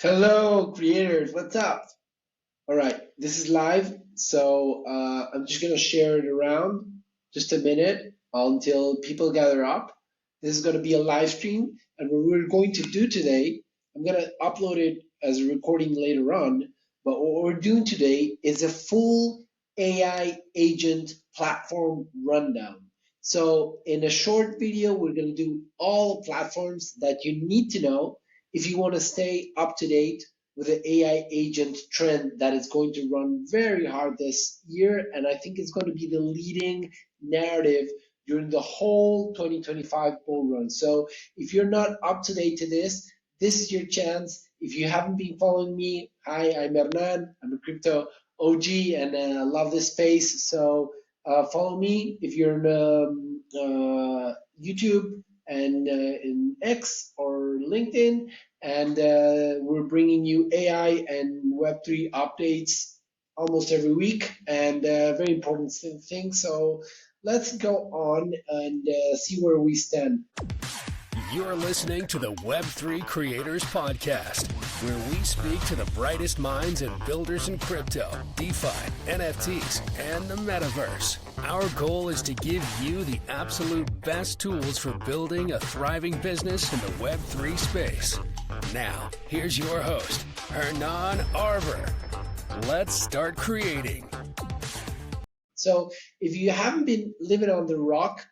Hello, creators. What's up? All right, this is live, so I'm just gonna share it around just a minute until people gather up. This is gonna be a live stream, and what we're going to do today, I'm gonna upload it as a recording later on, but what we're doing today is a full AI agent platform rundown. So in a short video, we're gonna do all platforms that you need to know if you want to stay up to date with the AI agent trend that is going to run very hard this year. And I think it's going to be the leading narrative during the whole 2025 bull run. So if you're not up to date to this is your chance. If you haven't been following me, hi, I'm Hernan. I'm a crypto OG and I love this space. So follow me if you're in YouTube and in X or LinkedIn, and we're bringing you AI and Web3 updates almost every week, and very important thing. So let's go on and see where we stand. You're listening to the Web3 Creators Podcast, where we speak to the brightest minds and builders in crypto, DeFi, NFTs, and the metaverse. Our goal is to give you the absolute best tools for building a thriving business in the Web3 space. Now, here's your host, Hernan Arver. Let's start creating. So if you haven't been living on the rock,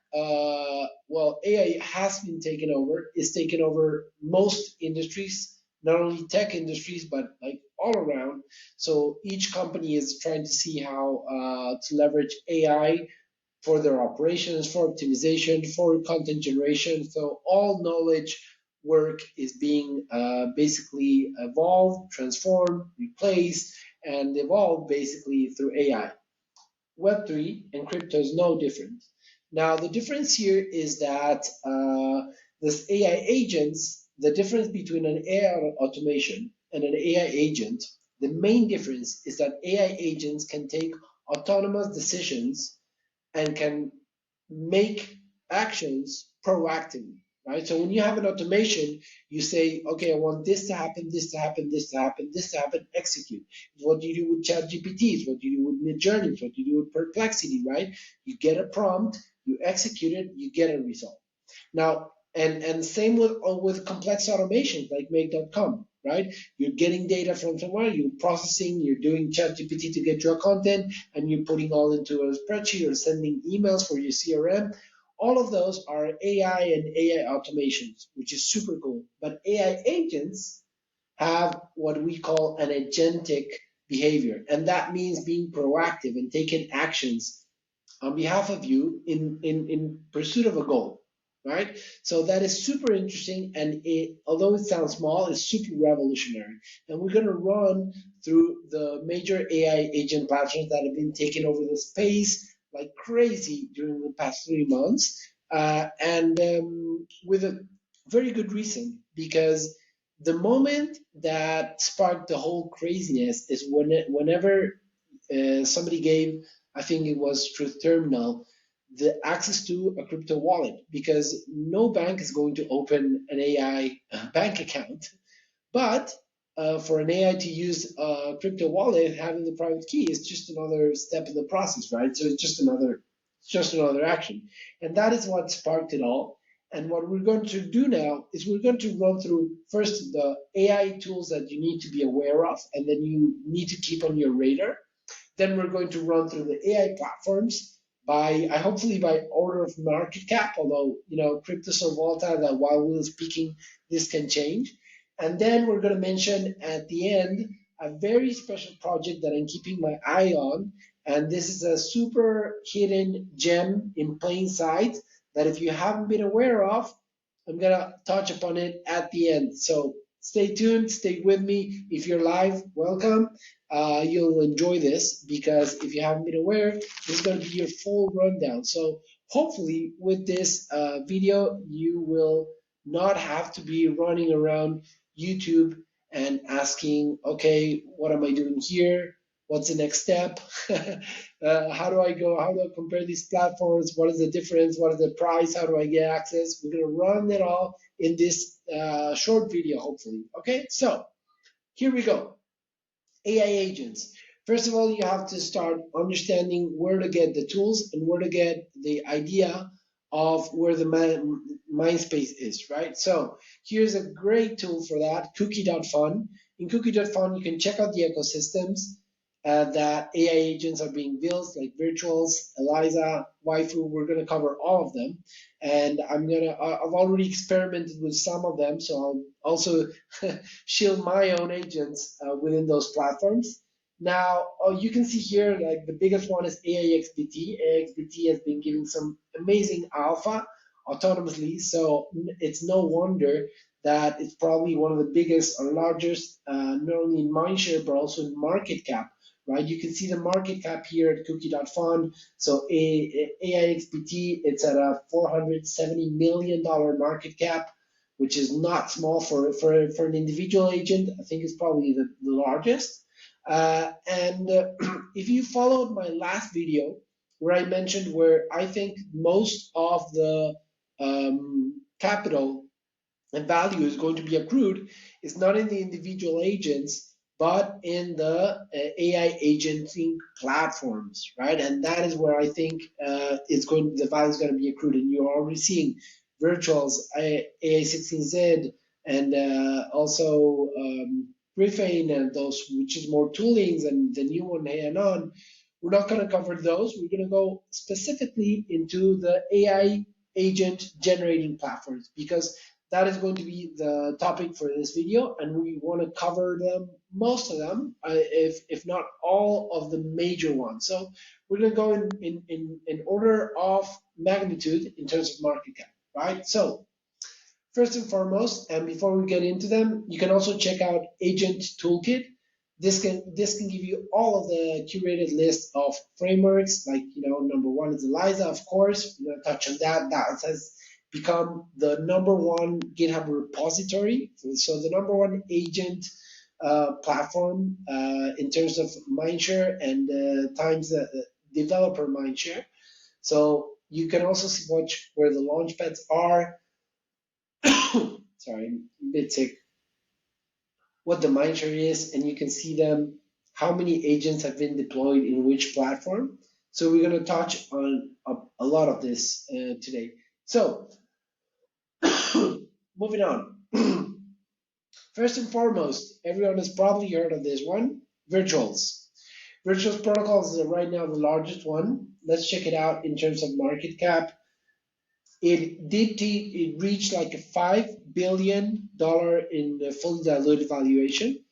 well, AI has been taken over. It's taken over most industries, not only tech industries, but like all around. So each company is trying to see how to leverage AI for their operations, for optimization, for content generation. So all knowledge work is being basically evolved, transformed, replaced, and evolved basically through AI. Web3 and crypto is no different. Now, the difference here is that this AI agents, the difference between an AI automation and an AI agent, the main difference is that AI agents can take autonomous decisions and can make actions proactively, right? So when you have an automation, you say, okay, I want this to happen, this to happen, this to happen, this to happen, execute. It's what you do with ChatGPT, it's what you do with Midjourney, it's what you do with Perplexity, right? You get a prompt, you execute it, you get a result. Now, and same with complex automations like make.com, right? You're getting data from somewhere, you're processing, you're doing ChatGPT to get your content, and you're putting all into a spreadsheet or sending emails for your CRM. All of those are AI and AI automations, which is super cool. But AI agents have what we call an agentic behavior, and that means being proactive and taking actions on behalf of you in pursuit of a goal, right? So that is super interesting, and although it sounds small, it's super revolutionary. And we're going to run through the major AI agent platforms that have been taking over the space like crazy during the past 3 months, and with a very good reason, because the moment that sparked the whole craziness is whenever somebody gave, I think it was Truth Terminal, the access to a crypto wallet, because no bank is going to open an AI bank account. But for an AI to use a crypto wallet, having the private key is just another step in the process, right? So it's just another action. And that is what sparked it all. And what we're going to do now is we're going to run through first the AI tools that you need to be aware of, and then you need to keep on your radar. Then we're going to run through the AI platforms hopefully by order of market cap, although crypto so volatile that while we're speaking, this can change. And then we're going to mention at the end a very special project that I'm keeping my eye on, and this is a super hidden gem in plain sight that if you haven't been aware of, I'm going to touch upon it at the end. So stay tuned, stay with me. If you're live, welcome. You'll enjoy this, because if you haven't been aware, this is going to be your full rundown. So hopefully with this video, you will not have to be running around YouTube and asking, okay, what am I doing here? What's the next step? How do I go? How do I compare these platforms? What is the difference? What is the price? How do I get access? We're going to run it all in this short video, hopefully. Okay, so here we go. AI agents. First of all, you have to start understanding where to get the tools and where to get the idea of where the mind space is, right? So here's a great tool for that, Cookie.fun. In Cookie.fun, you can check out the ecosystems that AI agents are being built, like Virtuals, Eliza, Baifu. We're going to cover all of them. And I've already experimented with some of them, so I'll also shield my own agents within those platforms. Now, you can see here, like the biggest one is AI-XBT. AI-XBT has been giving some amazing alpha autonomously, so it's no wonder that it's probably one of the biggest or largest, not only in mindshare, but also in market cap, right? You can see the market cap here at Cookie.fun. So AI-XBT, it's at a $470 million market cap, which is not small for an individual agent. I think it's probably the largest. And if you followed my last video where I mentioned where I think most of the capital and value is going to be accrued, is not in the individual agents, but in the AI agenting platforms, right? And that is where I think the value is going to be accrued. And you're already seeing Virtuals, AI16Z, and also Refane, and those, which is more toolings, and the new one, Anon. We're not going to cover those. We're going to go specifically into the AI agent generating platforms, because that is going to be the topic for this video, and we want to cover them, most of them, if not all of the major ones. So we're going to go in order of magnitude in terms of market cap, right? So first and foremost, and before we get into them, you can also check out Agent Toolkit. This can give you all of the curated list of frameworks, like, number one is Eliza, of course. We're going to touch on that. That has become the number one GitHub repository. So the number one agent platform in terms of mindshare and times developer mindshare. So you can also watch where the launchpads are. Sorry, I'm a bit sick. What the mindshare is, and you can see them, how many agents have been deployed in which platform. So we're going to touch on a lot of this today. So moving on. First and foremost, everyone has probably heard of this one, Virtuals. Virtuals protocols is right now the largest one. Let's check it out in terms of market cap. It reached like a $5 billion in the fully diluted valuation.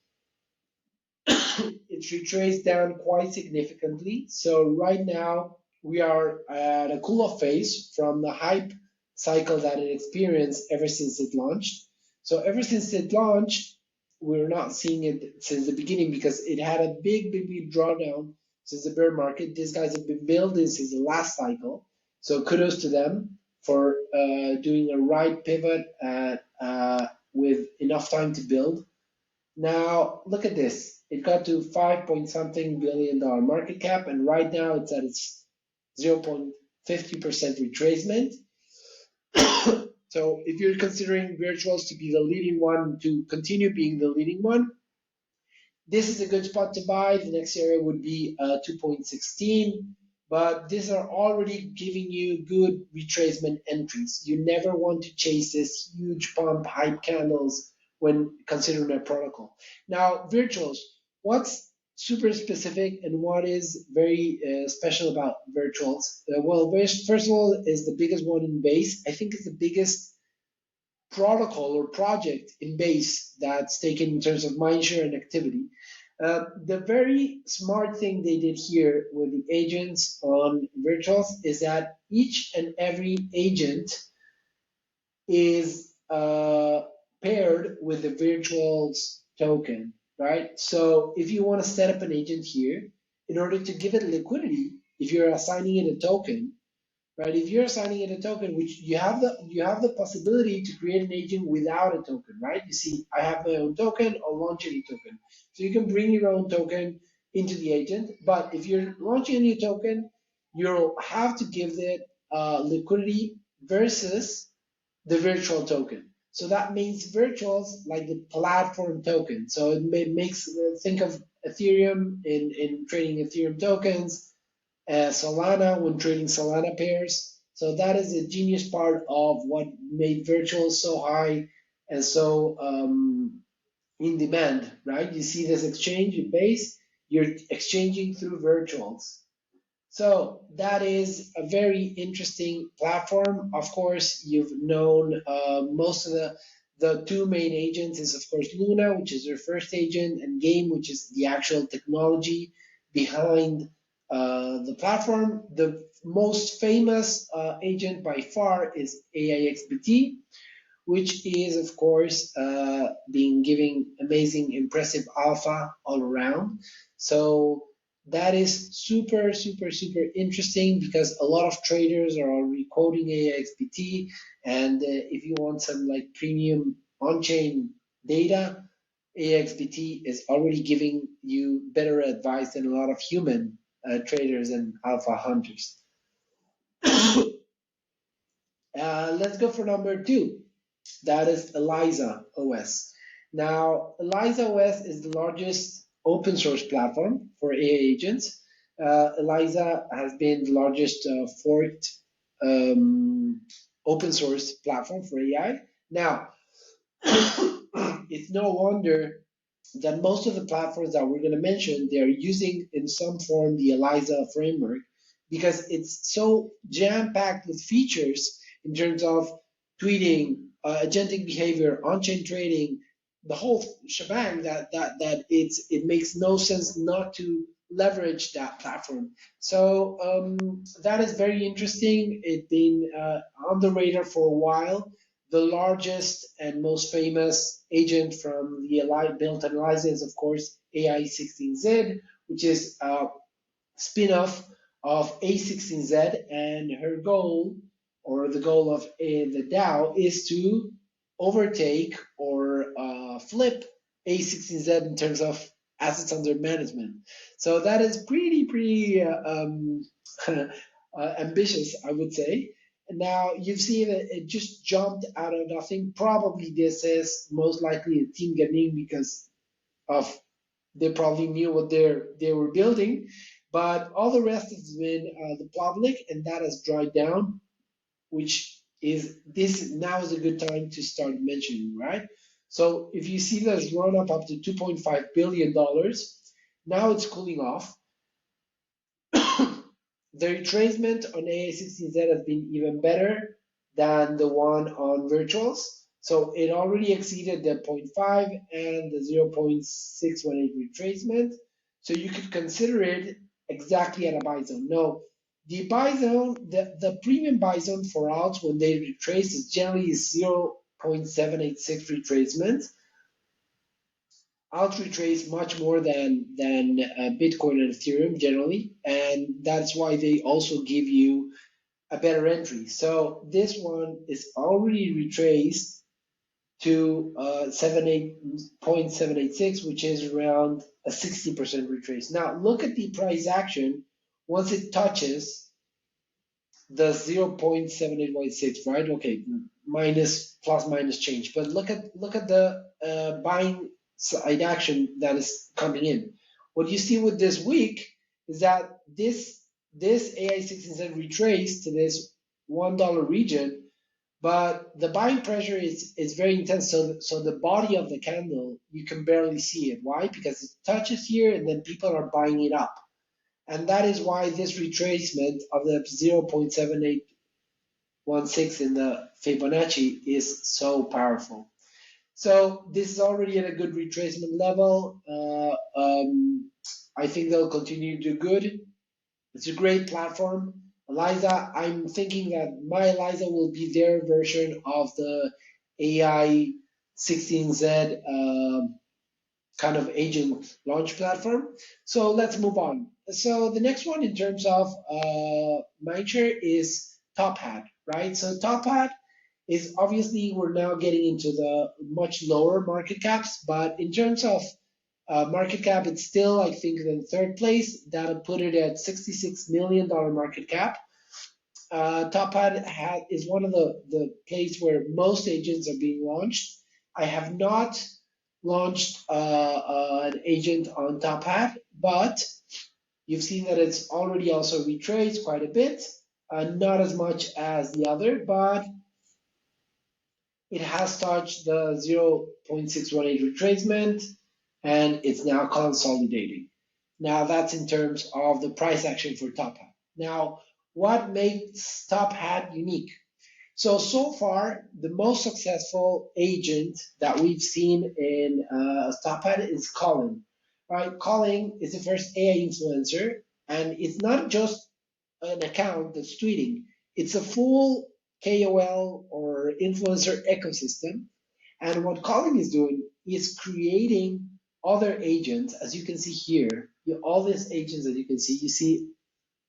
It's retraced down quite significantly. So right now we are at a cool-off phase from the hype cycle that it experienced ever since it launched. So ever since it launched, we're not seeing it since the beginning, because it had a big drawdown since the bear market. These guys have been building since the last cycle. So kudos to them for doing a right pivot with enough time to build. Now, look at this. It got to 5-point-something billion market cap, and right now it's at its 0.50% retracement. So if you're considering Virtuals to be the leading one, to continue being the leading one, this is a good spot to buy. The next area would be 2.16, but these are already giving you good retracement entries. You never want to chase this huge pump hype candles when considering a protocol. Now, Virtuals, what's super specific and what is very special about Virtuals? Well, first of all, is the biggest one in base. I think it's the biggest protocol or project in base that's taken in terms of mindshare and activity. The very smart thing they did here with the agents on Virtuals is that each and every agent is paired with the Virtuals token, right? So if you want to set up an agent here, in order to give it liquidity, if you're assigning it a token, right? If you're assigning it a token, which you have the possibility to create an agent without a token, right? You see, I have my own token, I'll launch any token. So you can bring your own token into the agent, but if you're launching a new token, you'll have to give it liquidity versus the virtual token. So that means virtuals like the platform token. So it makes think of Ethereum in trading Ethereum tokens, Solana when trading Solana pairs. So that is a genius part of what made virtuals so high and so in demand, right? You see this exchange base, you're exchanging through virtuals. So that is a very interesting platform. Of course, you've known most of the two main agents is of course Luna, which is their first agent, and Game, which is the actual technology behind the platform. The most famous agent by far is AIXBT, which is of course being giving amazing, impressive alpha all around. So that is super, super, super interesting because a lot of traders are already quoting AXBT, and if you want some like premium on-chain data, AXBT is already giving you better advice than a lot of human traders and alpha hunters. Let's go for number two. That is ElizaOS. Now, ElizaOS is the largest open source platform for AI agents. Eliza has been the largest forked open source platform for AI. Now, it's no wonder that most of the platforms that we're going to mention, they're using in some form the Eliza framework because it's so jam-packed with features in terms of tweeting, agentic behavior, on-chain trading, the whole shebang that it makes no sense not to leverage that platform. So that is very interesting. It's been on the radar for a while. The largest and most famous agent from the built on Eliza is, of course, AI16Z, which is a spin-off of A16Z, and her goal, or the goal of the DAO, is to overtake or flip A16Z in terms of assets under management. So that is pretty ambitious, I would say. And now you've seen it just jumped out of nothing. Probably this is most likely a team getting because of they probably knew what they were building, but all the rest has been the public, and that has dried down. Which is this now is a good time to start mentioning, right? So if you see this run up to $2.5 billion, now it's cooling off. The retracement on AA16Z has been even better than the one on virtuals. So it already exceeded the 0.5 and the 0.618 retracement. So you could consider it exactly at a buy zone. No, the buy zone, the premium buy zone for alts when they retrace is generally 0.786 retracement. Alts retrace much more than Bitcoin and Ethereum generally, and that's why they also give you a better entry. So this one is already retraced to 0.786, which is around a 60% retrace. Now look at the price action once it touches the 0.7816, right? Okay, plus minus change. But look at the buying side action that is coming in. What you see with this week is that this AI16Z retraced to this $1 region, but the buying pressure is very intense. So the body of the candle, you can barely see it. Why? Because it touches here and then people are buying it up. And that is why this retracement of the 0.7816 in the Fibonacci is so powerful. So this is already at a good retracement level. I think they'll continue to do good. It's a great platform. Eliza, I'm thinking that my Eliza will be their version of the AI16Z kind of agent launch platform. So let's move on. So the next one in terms of mindshare is Top Hat, right? So Top Hat is obviously we're now getting into the much lower market caps, but in terms of market cap, it's still, I think, in third place. That'll put it at $66 million market cap. Top Hat is one of the places where most agents are being launched. I have not launched an agent on Top Hat, but you've seen that it's already also retraced quite a bit, not as much as the other, but it has touched the 0.618 retracement and it's now consolidating. Now that's in terms of the price action for Top Hat. Now, what makes Top Hat unique? So far, the most successful agent that we've seen in Top Hat is Colin. Right? Colin is the first AI influencer, and it's not just an account that's tweeting. It's a full KOL or influencer ecosystem. And what Colin is doing is creating other agents, as you can see here. All these agents that you can see, you see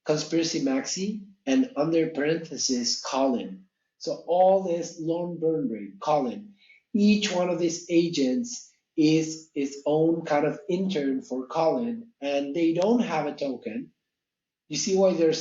Conspiracy Maxi and under parenthesis Colin. So all this long burn rate, Colin. Each one of these agents is its own kind of intern for Colin, and they don't have a token. You see why their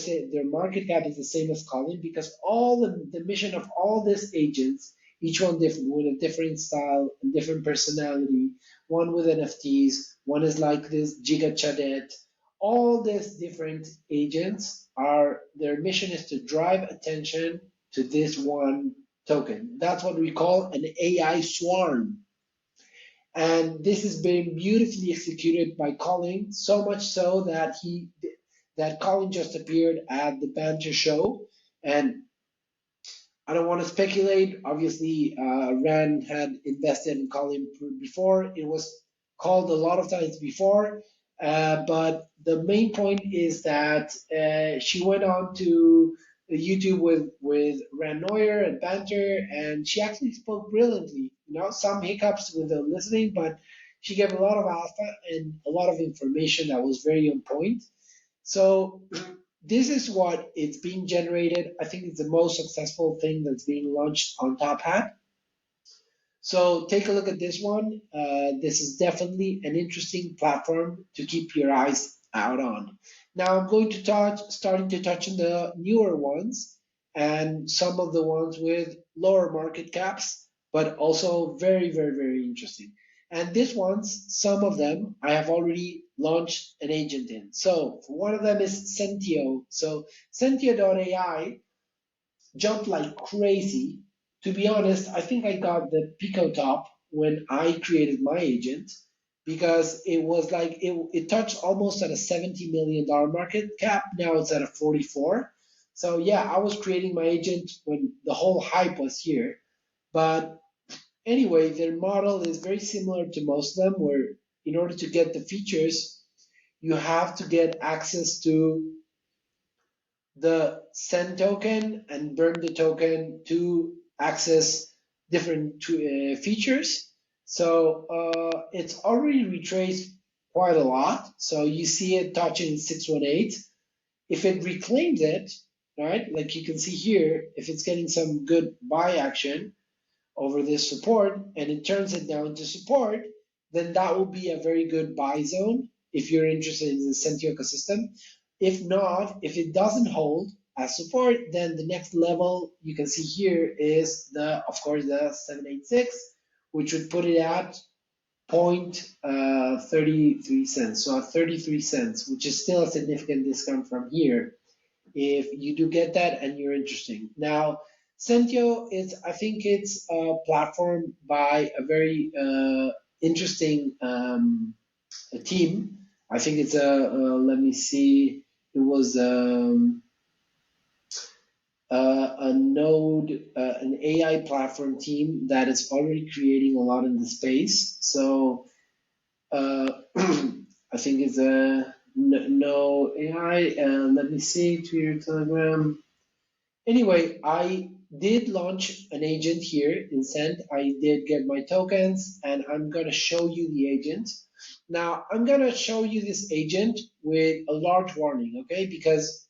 market cap is the same as Colin? Because all the mission of all these agents, each one different with a different style and different personality, one with NFTs, one is like this Giga Chadet. All these different agents are their mission is to drive attention to this one token. That's what we call an AI swarm. And this has been beautifully executed by Colin, so much so that Colin just appeared at the Banter show. And I don't want to speculate. Obviously, Rand had invested in Colin before. It was called a lot of times before. But the main point is that she went on to YouTube with Rand Neuer and Banter, and she actually spoke brilliantly. Some hiccups with the listening, but she gave a lot of alpha and a lot of information that was very on point. So this is what it's being generated. I think it's the most successful thing that's being launched on Top Hat. So take a look at this one. This is definitely an interesting platform to keep your eyes out on. Now I'm going to starting to touch on the newer ones and some of the ones with lower market caps, but also very, very, very interesting. And these ones, some of them, I have already launched an agent in. So one of them is Sentio. So Sentio.ai jumped like crazy. To be honest, I think I got the Pico top when I created my agent because it was like it touched almost at a $70 million market cap. Now it's at a 44. So yeah, I was creating my agent when the whole hype was here. But anyway, their model is very similar to most of them, where in order to get the features, you have to get access to the send token and burn the token to access different features. So it's already retraced quite a lot. So you see it touching 618. If it reclaims it, right, like you can see here, if it's getting some good buy action over this support and it turns it down to support, then that will be a very good buy zone if you're interested in the Sentio ecosystem. If not, if it doesn't hold as support, then the next level you can see here is of course, the 786, which would put it at 0.33 cents. So at 33 cents, which is still a significant discount from here if you do get that and you're interested. Now, Sentio I think it's a platform by a very interesting team. I think it's let me see, it was a node, an AI platform team that is already creating a lot in the space. So I think it's a no AI. Let me see, Twitter, Telegram. Anyway, I did launch an agent here in Send. I did get my tokens, and I'm going to show you the agent. Now, I'm going to show you this agent with a large warning, okay? Because,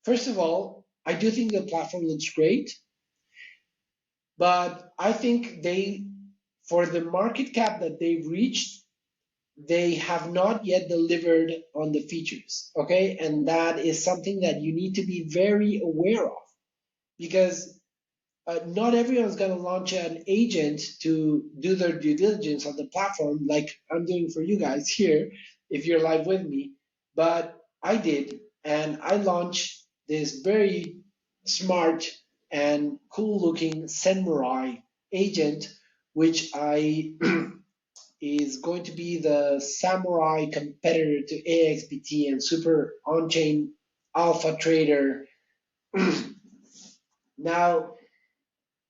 first of all, I do think the platform looks great, but I think for the market cap that they've reached, they have not yet delivered on the features, okay? And that is something that you need to be very aware of, because not everyone's going to launch an agent to do their due diligence on the platform like I'm doing for you guys here, if you're live with me. But I did, and I launched this very smart and cool looking Samurai agent, which I is going to be the Samurai competitor to AXBT and super on-chain alpha trader. Now,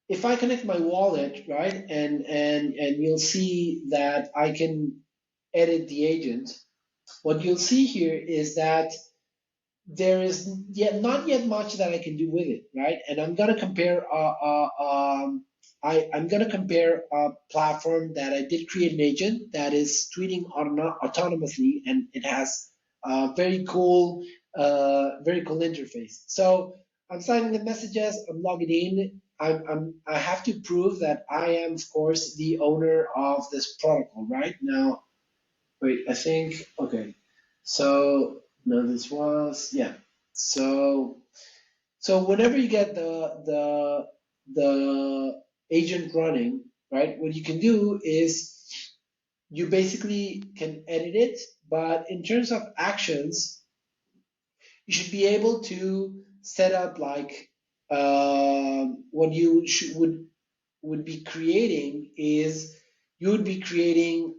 if I connect my wallet, right, and you'll see that I can edit the agent, what you'll see here is that there is yet not yet much that I can do with it, right? And I'm gonna compare. I'm gonna compare a platform that I did create an agent that is tweeting autonomously, and it has a very cool interface. So I'm signing the messages. I'm logging in. I have to prove that I am, of course, the owner of this protocol, right? Now, wait, I think, okay. So, no, this was, yeah. So, whenever you get the agent running, right, what you can do is you basically can edit it, but in terms of actions, you should be able to set up like what you would be creating is you would be creating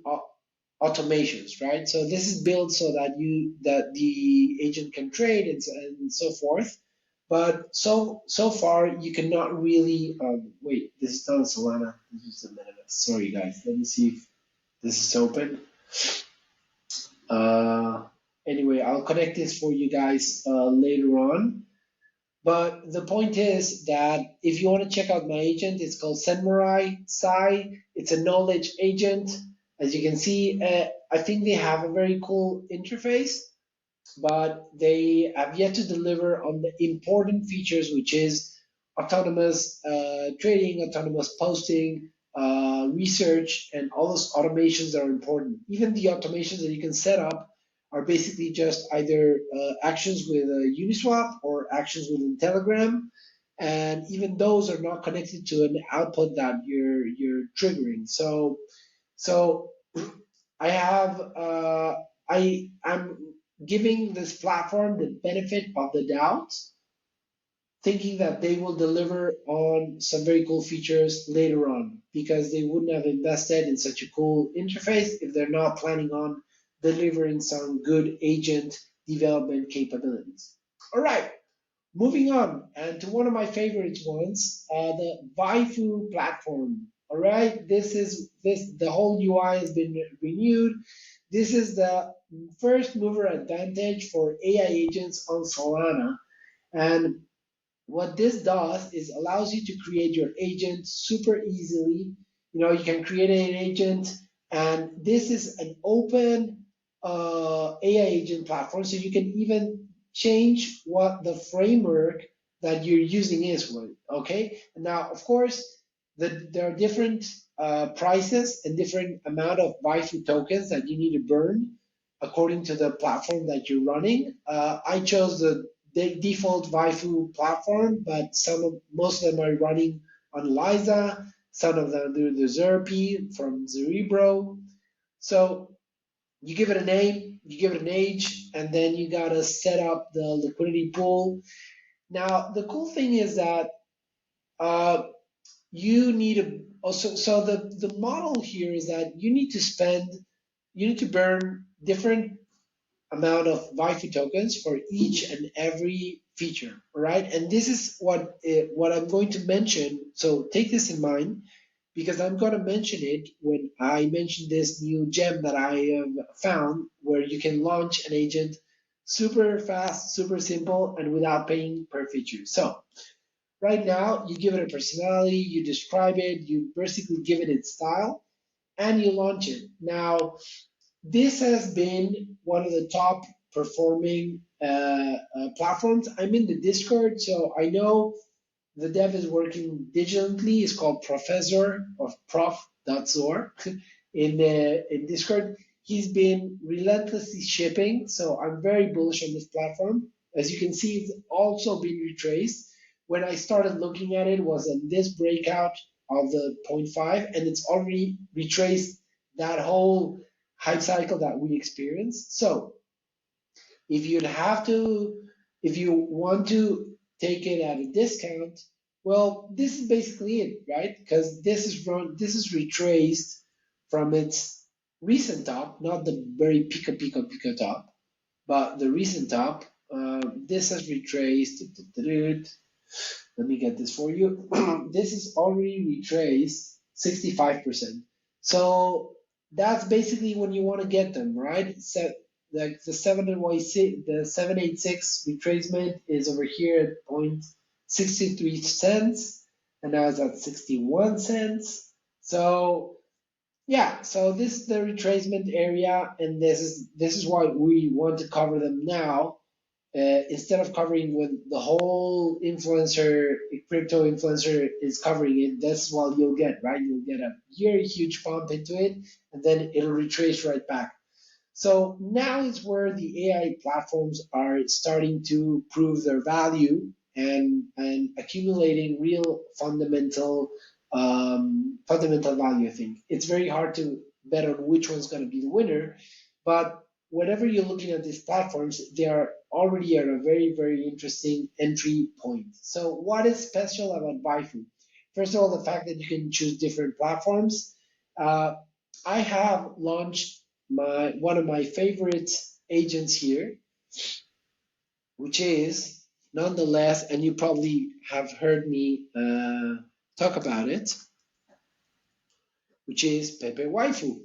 automations, right? So this is built so that the agent can trade and so forth. But so far you cannot really wait. This is not Solana. This is the MetaVerse. Sorry guys. Let me see if this is open. Uh, anyway, I'll connect this for you guys later on. But the point is that if you want to check out my agent, it's called Samurai Sai. It's a knowledge agent. As you can see, I think they have a very cool interface, but they have yet to deliver on the important features, which is autonomous trading, autonomous posting, research, and all those automations are important. Even the automations that you can set up are basically just either actions with Uniswap or actions within Telegram, and even those are not connected to an output that you're triggering. So I have I'm giving this platform the benefit of the doubt, thinking that they will deliver on some very cool features later on, because they wouldn't have invested in such a cool interface if they're not planning on delivering some good agent development capabilities. All right, moving on, and to one of my favorite ones, the Baifu platform. All right, the whole UI has been renewed. This is the first mover advantage for AI agents on Solana, and what this does is allows you to create your agent super easily. You can create an agent, and this is an open AI agent platform, so you can even change what the framework that you're using is. Okay, now of course there are different prices and different amount of Baifu tokens that you need to burn according to the platform that you're running. I chose the default Baifu platform, but most of them are running on Eliza. Some of them do the Zerpi from Cerebro. So you give it a name, you give it an age, and then you gotta set up the liquidity pool. Now the cool thing is that you need to also, so the model here is that you need to burn different amount of Wi-Fi tokens for each and every feature, all right? And this is what I'm going to mention. So take this in mind, because I'm going to mention it when I mention this new gem that I have found, where you can launch an agent super fast, super simple, and without paying per feature. So right now, you give it a personality, you describe it, you basically give it its style, and you launch it. Now, this has been one of the top performing platforms. I'm in the Discord, so I know the dev is working diligently. It's called Professor or Prof.Zor in Discord. He's been relentlessly shipping, so I'm very bullish on this platform. As you can see, it's also been retraced. When I started looking at it, was in this breakout of the zero point 0.5, and it's already retraced that whole hype cycle that we experienced. So if you'd have to, if you want to take it at a discount, well, this is basically it, right? Because this is retraced from its recent top, not the very pico top, but the recent top. This has retraced. Let me get this for you. This is already retraced 65%. So that's basically when you want to get them, right? So like the 786 retracement is over here at 0.63 cents, and now it's at 61 cents. So yeah, so this is the retracement area, and this is why we want to cover them now, instead of covering when the whole influencer, crypto influencer is covering it. That's what you'll get, right? You'll get a very huge pump into it, and then it'll retrace right back. So now is where the AI platforms are starting to prove their value and accumulating real fundamental value. I think it's very hard to bet on which one's going to be the winner, but whenever you're looking at these platforms, they are already at a very interesting entry point. So what is special about Baifu? First of all, the fact that you can choose different platforms. Uh, I have launched one of my favorite agents here, which is nonetheless, and you probably have heard me talk about it, which is Pepe Waifu.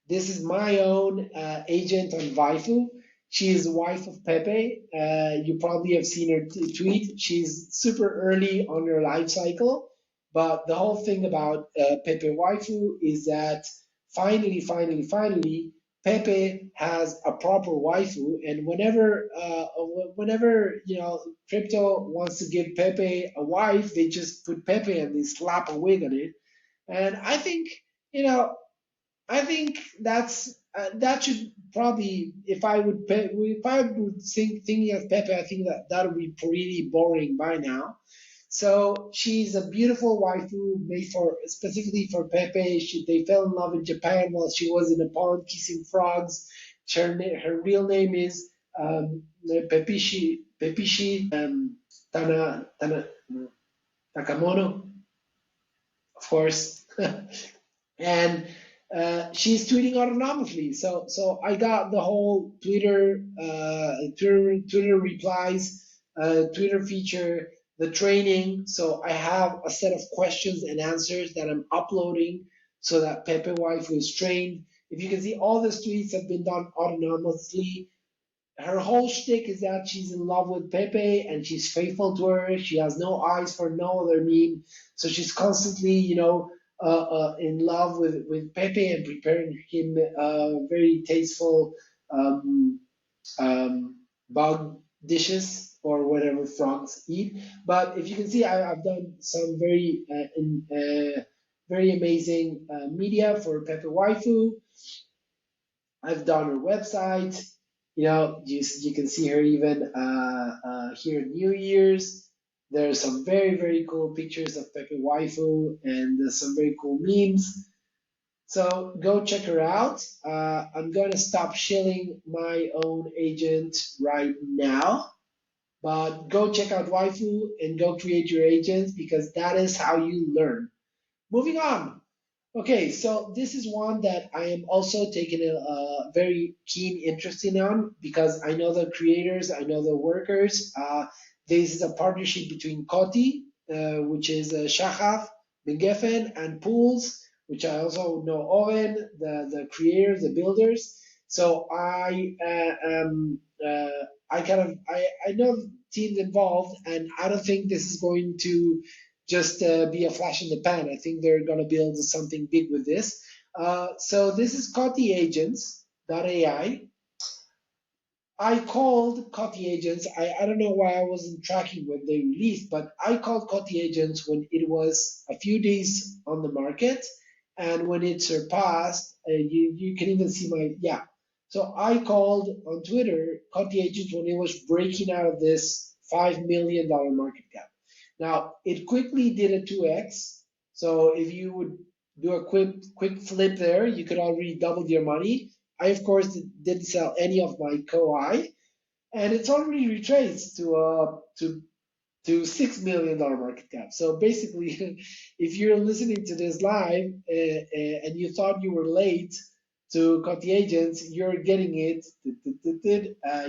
This is my own agent on Baifu. She is the wife of Pepe. You probably have seen her tweet. She's super early on her life cycle, but the whole thing about Pepe Waifu is that finally, Pepe has a proper waifu, and whenever crypto wants to give Pepe a wife, they just put Pepe and they slap a wig on it. And I think you know I think that should probably, if I would thinking of Pepe, I think that would be pretty boring by now. So she's a beautiful waifu made for specifically for Pepe. They fell in love in Japan while she was in a pond kissing frogs. Her real name is Pepishi Takamono, of course. And she's tweeting autonomously. So I got the whole Twitter replies, Twitter feature, the training. So I have a set of questions and answers that I'm uploading so that Pepe Wife is trained. If you can see, all the tweets have been done autonomously. Her whole shtick is that she's in love with Pepe and she's faithful to her. She has no eyes for no other meme. So she's constantly, in love with Pepe and preparing him very tasteful bug dishes or whatever frogs eat. But if you can see, I've done some very amazing media for Pepe Waifu. I've done her website. You can see her even here in New Year's. There's some very cool pictures of Pepe Waifu and some very cool memes. So go check her out. I'm going to stop shilling my own agent right now, but go check out Waifu and go create your agents because that is how you learn. Moving on. Okay, so this is one that I am also taking a very keen interest in on because I know the creators, I know the workers. This is a partnership between Cotty, which is Shahaf, Bengefen, and Pools, which I also know Owen, the creators, the builders. So I know the teams involved, and I don't think this is going to just be a flash in the pan. I think they're going to build something big with this. So this is Cotty Agents.ai. I called Cotty Agents. I don't know why I wasn't tracking when they released, but I called Cotty Agents when it was a few days on the market. And when it surpassed, you can even see my, yeah. So I called on Twitter Cotty Agents when it was breaking out of this $5 million market cap. Now it quickly did a 2x. So if you would do a quick flip there, you could already double your money. I of course didn't sell any of my COI, and it's already retraced to $6 million market cap. So basically, if you're listening to this live and you thought you were late to Cotty Agents, you're getting it.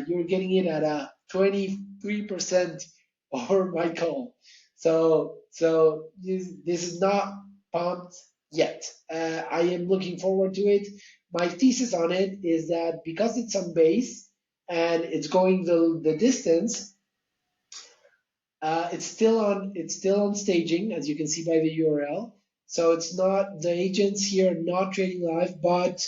You're getting it at a 23% over my call. So this is not pumped yet. I am looking forward to it. My thesis on it is that because it's on base and it's going the distance, it's still on staging, as you can see by the URL. So it's not, the agents here are not trading live, but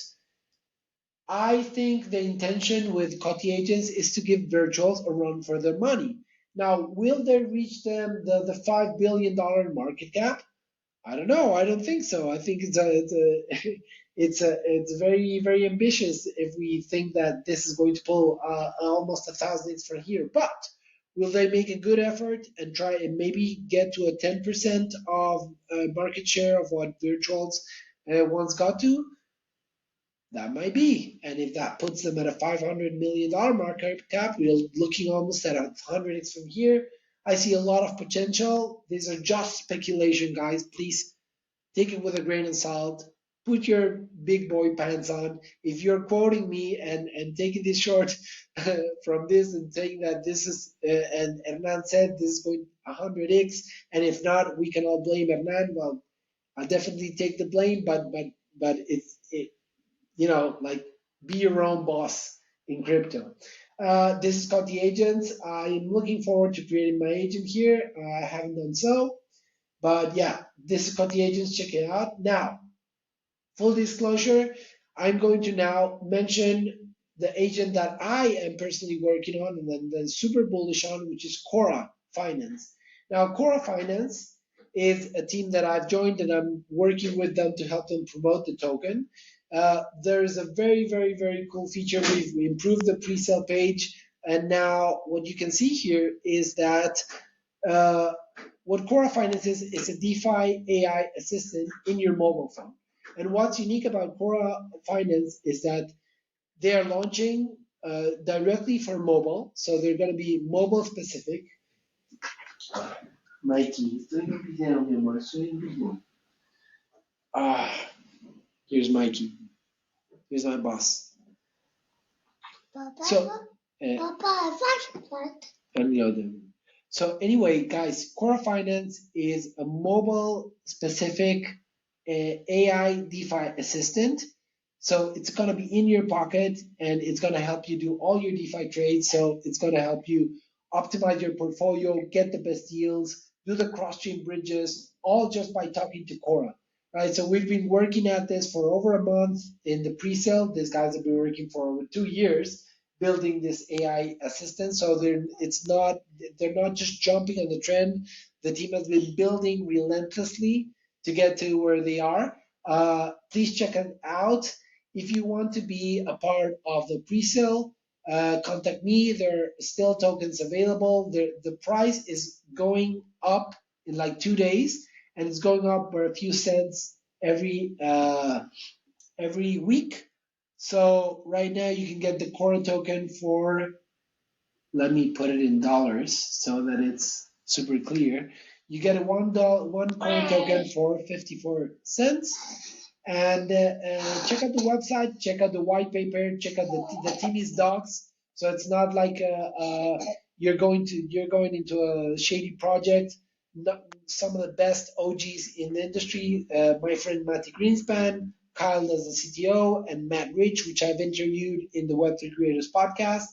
I think the intention with Cotty agents is to give virtuals a run for their money. Now, will they reach the $5 billion market cap? I don't know. I don't think so. I think it's very, very ambitious if we think that this is going to pull almost 1,000x from here. But will they make a good effort and try and maybe get to a 10% of market share of what virtuals once got to? That might be. And if that puts them at a $500 million market cap, we're looking almost at 100x from here. I see a lot of potential. These are just speculation, guys. Please take it with a grain of salt. Put your big boy pants on. If you're quoting me and taking this short from this and saying that this is, and Hernan said this is going 100x, and if not, we can all blame Hernan. Well, I'll definitely take the blame, but it's, like, be your own boss in crypto. This is called the agents. I'm looking forward to creating my agent here. I haven't done so, but yeah, this is called the agents. Check it out. Now, full disclosure, I'm going to now mention the agent that I am personally working on and then super bullish on, which is Quora Finance. Now, Quora Finance is a team that I've joined and I'm working with them to help them promote the token. There is a very, very, very cool feature. We improved the pre-sale page, and now what you can see here is that what Quora Finance is a DeFi AI assistant in your mobile phone. And what's unique about Quora Finance is that they are launching directly for mobile, so they're going to be mobile specific. Mikey, estoy en video, mi amor, estoy en video. Here's Mikey. Here's my boss. So anyway, guys, Quora Finance is a mobile specific AI DeFi assistant. So it's going to be in your pocket and it's going to help you do all your DeFi trades. So it's going to help you optimize your portfolio, get the best deals, do the cross-chain bridges, all just by talking to Quora. Right, so we've been working at this for over a month in the pre-sale. These guys have been working for over 2 years building this AI assistant. So they're not just jumping on the trend. The team has been building relentlessly to get to where they are. Please check it out. If you want to be a part of the pre-sale, contact me. There are still tokens available. The price is going up in like 2 days. And it's going up by a few cents every week. So right now you can get the Quora token for, let me put it in dollars so that it's super clear. You get a one Quora token for 54 cents. And check out the website, check out the white paper, check out the team's docs. So it's not like you're going into a shady project. Some of the best OGs in the industry, my friend Matty Greenspan, Kyle does the CTO, and Matt Rich, which I've interviewed in the Web3 Creators podcast.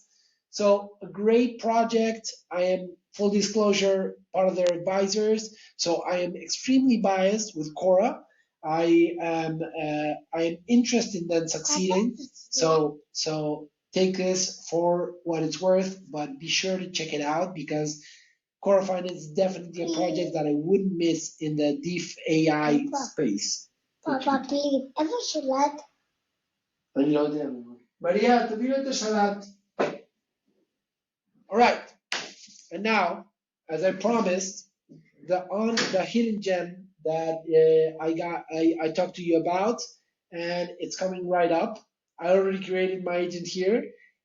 So a great project. I am, full disclosure, part of their advisors. So I am extremely biased with Quora. I am interested in them succeeding. So take this for what it's worth, but be sure to check it out because Quora Finance is definitely a project that I wouldn't miss in the DeFi AI space. Papa, please, ever salat? Maria, tu the salat. All right. And now, as I promised, the hidden gem that I talked to you about, and it's coming right up. I already created my agent here,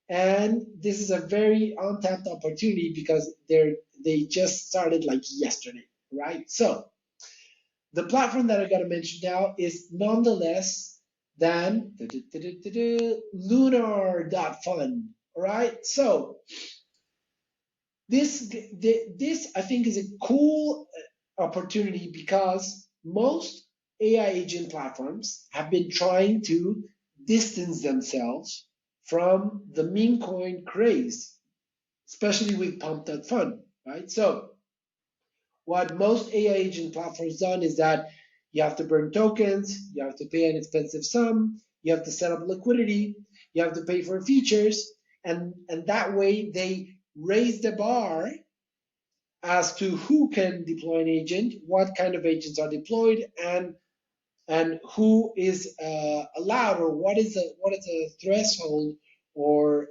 and this is a very untapped opportunity because they just started like yesterday, right? So the platform that I got to mention now is nonetheless than Lunar.fun. All right, so this I think is a cool opportunity because most AI agent platforms have been trying to distance themselves from the meme coin craze, especially with pump.fun, right? So what most AI agent platforms done is that you have to burn tokens, you have to pay an expensive sum, you have to set up liquidity, you have to pay for features, and that way they raise the bar as to who can deploy an agent, what kind of agents are deployed, and who is allowed, or what is the threshold, or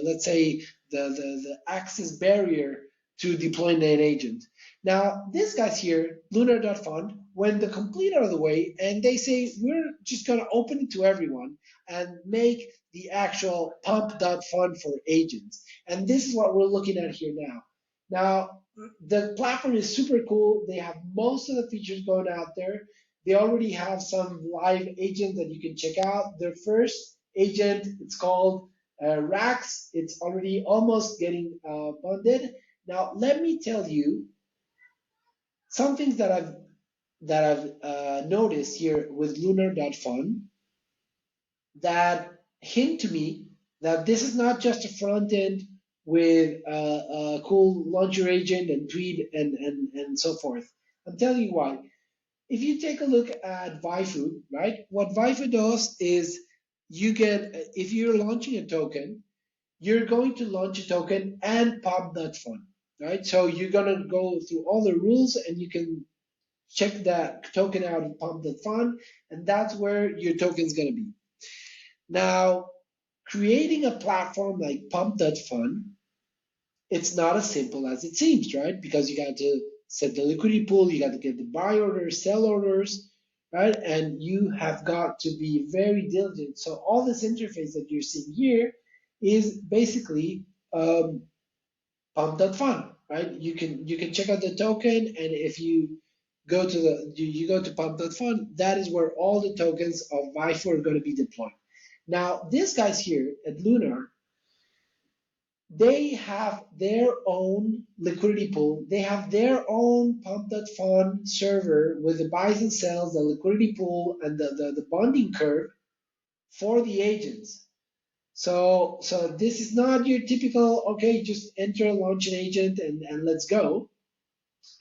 let's say the access barrier to deploying an agent. Now, these guys here, Lunar.fun, went the complete other way, and they say we're just going to open it to everyone and make the actual pump.fun for agents. And this is what we're looking at here now. Now, the platform is super cool. They have most of the features going out there. They already have some live agents that you can check out. Their first agent, it's called Rax. It's already almost getting funded. Now, let me tell you some things that I've noticed here with Lunar.fun that hint to me that this is not just a front end with a cool launcher agent and tweet and so forth. I'm telling you why. If you take a look at Baifu, right? What Baifu does is you get, if you're launching a token, you're going to launch a token and pump.fun, right? So you're gonna go through all the rules and you can check that token out in pump.fun, and that's where your token's gonna be. Now, creating a platform like pump.fun, it's not as simple as it seems, right? Because you got to set the liquidity pool, you got to get the buy orders, sell orders, right? And you have got to be very diligent. So all this interface that you're seeing here is basically pump.fun, right? You can check out the token, and if you go to you go to pump.fun, that is where all the tokens of Baifu are going to be deployed. Now, these guys here at Lunar, they have their own liquidity pool. They have their own pump.fun server with the buys and sells, the liquidity pool, and the bonding curve for the agents. So this is not your typical, okay, just enter, launch an agent, and let's go,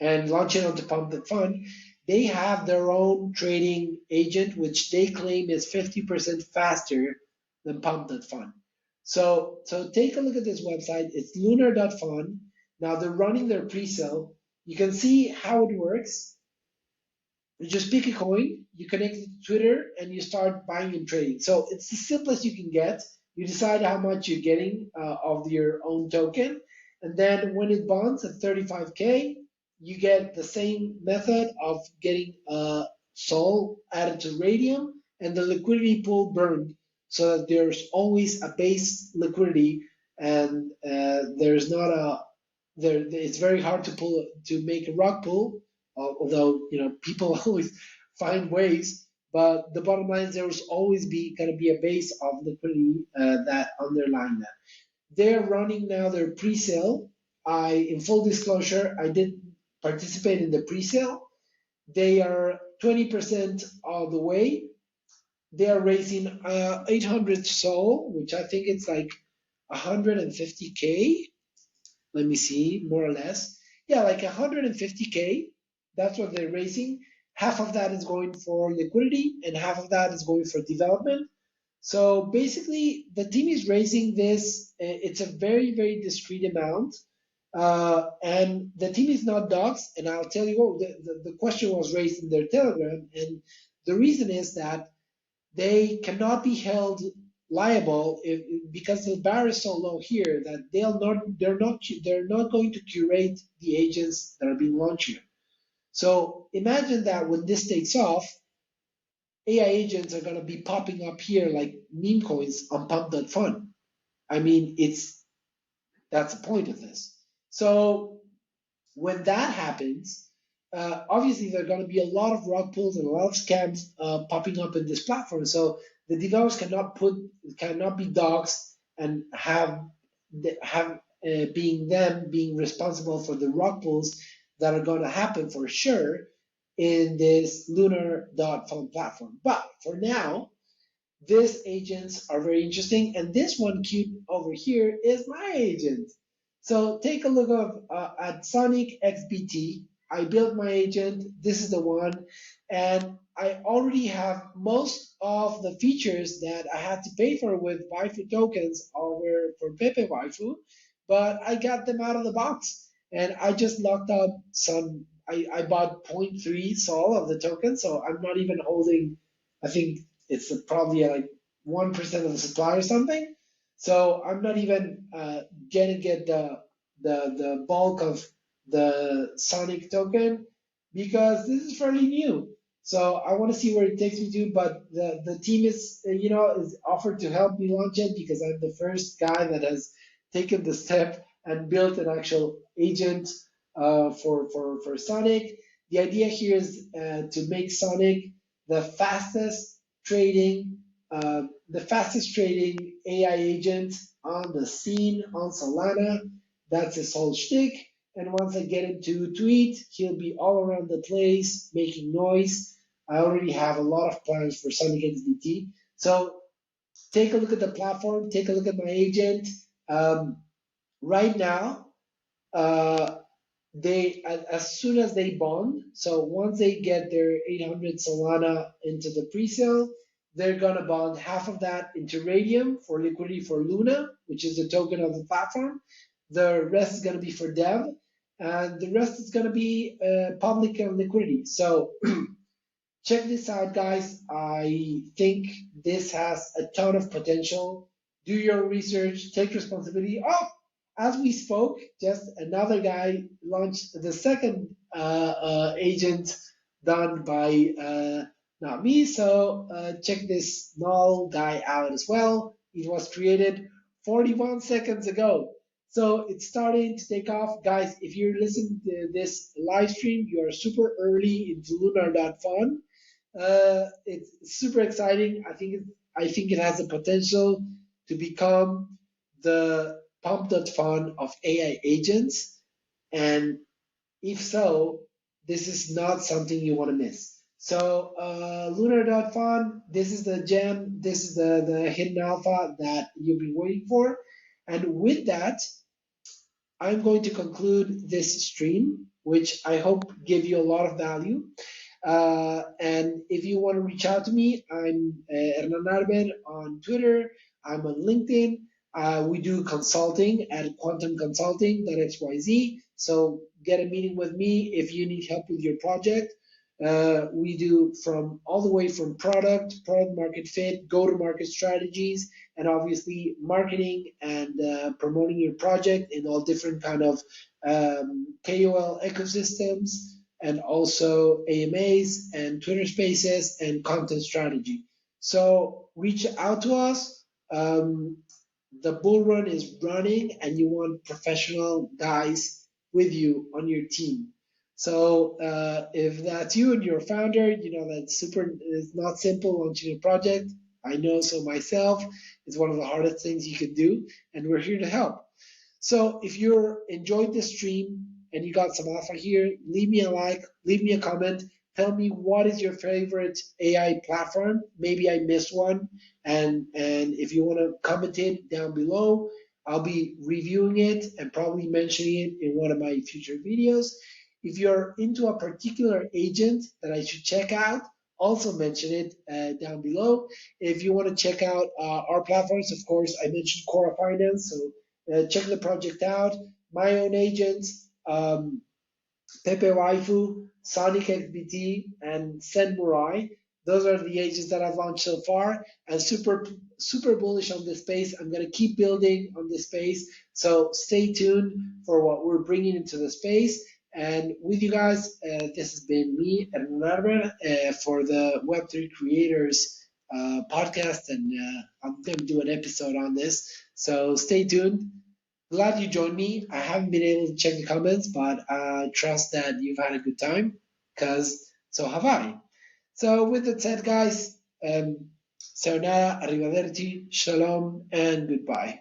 and launch it onto pump.fun. They have their own trading agent, which they claim is 50% faster than pump.fun. So take a look at this website. It's lunar.fun. Now they're running their pre-sale. You can see how it works. You just pick a coin, you connect it to Twitter, and you start buying and trading. So it's the simplest you can get. You decide how much you're getting of your own token. And then when it bonds at 35K, you get the same method of getting Sol added to Radium and the liquidity pool burned, so that there's always a base liquidity, and there's not a there. It's very hard to make a rug pull, although people always find ways. But the bottom line is there's always going to be a base of liquidity that underline that. They're running now their pre-sale. In full disclosure, I did participate in the pre-sale. They are 20% of the way. They are raising 800 Sol, which I think it's like 150K. Let me see, more or less. Yeah, like 150K. That's what they're raising. Half of that is going for liquidity, and half of that is going for development. So basically, the team is raising this. It's a very, very discrete amount. And the team is not dogs. And I'll tell you what, the question was raised in their Telegram, and The reason is that they cannot be held liable because the bar is so low here that they're not going to curate the agents that are being launched here. So imagine that when this takes off, AI agents are going to be popping up here like meme coins on pump.fun. I mean, that's the point of this. So when that happens, obviously there are going to be a lot of rug pulls and a lot of scams popping up in this platform. So the developers cannot be doxxed and have being responsible for the rug pulls that are going to happen for sure in this Lunar.fun platform. But for now, these agents are very interesting, and this one cute over here is my agent. So take a look at Sonic XBT. I built my agent. This is the one, and I already have most of the features that I had to pay for with Baifu tokens over for Pepe Baifu, but I got them out of the box, and I just locked up some. I bought zero point 0.3 Sol of the token, so I'm not even holding. I think it's probably like 1% of the supply or something. So I'm not even gonna get the bulk of the Sonic token because this is fairly new. So I want to see where it takes me to, but the team is offered to help me launch it because I'm the first guy that has taken the step and built an actual agent for Sonic. The idea here is to make Sonic the fastest trading AI agent on the scene on Solana. That's his whole shtick. And once I get him to tweet, he'll be all around the place making noise. I already have a lot of plans for Sonic XDT. So take a look at the platform, take a look at my agent. Right now, as soon as they bond, so once they get their 800 Solana into the pre-sale, they're gonna bond half of that into Radium for liquidity for Luna, which is the token of the platform. The rest is gonna be for Dev, and the rest is gonna be public and liquidity. So check this out, guys. I think this has a ton of potential. Do your research, take responsibility. Oh, as we spoke, just another guy launched the second agent done by not me. So check this null guy out as well. It was created 41 seconds ago. So it's starting to take off. Guys, if you're listening to this live stream, you are super early into Lunar.fun. It's super exciting. I think it has the potential to become the pump.fun of AI agents. And if so, this is not something you want to miss. So Lunar.fun, this is the gem, this is the hidden alpha that you've been waiting for. And with that, I'm going to conclude this stream, which I hope give you a lot of value. And if you want to reach out to me, I'm Hernan Arben on Twitter. I'm on LinkedIn. We do consulting at quantumconsulting.xyz. So get a meeting with me if you need help with your project. We do from all the way from product market fit, go-to-market strategies, and obviously marketing and promoting your project in all different kind of KOL ecosystems, and also AMAs and Twitter Spaces and content strategy. So reach out to us. The bull run is running, and you want professional guys with you on your team. So if that's you and you're a founder, you know that's super. It's not simple launching a project. I know so myself. It's one of the hardest things you can do, and we're here to help. So if you enjoyed this stream and you got some alpha here, leave me a like, leave me a comment. Tell me what is your favorite AI platform. Maybe I missed one, and if you want to comment it down below, I'll be reviewing it and probably mentioning it in one of my future videos. If you're into a particular agent that I should check out, also mention it down below. If you want to check out our platforms, of course, I mentioned Quora Finance, so check the project out. My own agents, Pepe Waifu, Sonic XBT, and Senmurai. those are the agents that I've launched so far, and super bullish on this space. I'm going to keep building on this space, so stay tuned for what we're bringing into the space. And with you guys, this has been me, Hernán, for the Web3 Creators podcast, and I'm going to do an episode on this. So stay tuned. Glad you joined me. I haven't been able to check the comments, but I trust that you've had a good time, because so have I. So with that said, guys, sayonara, arrivederci, shalom, and goodbye.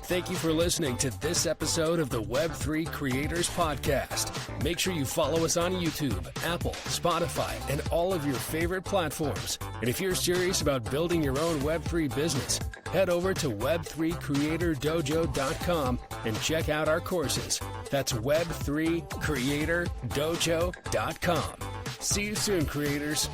Thank you for listening to this episode of the Web3 Creators Podcast. Make sure you follow us on YouTube, Apple, Spotify, and all of your favorite platforms. And if you're serious about building your own Web3 business, head over to web3creatordojo.com and check out our courses. That's web3creatordojo.com. See you soon, creators.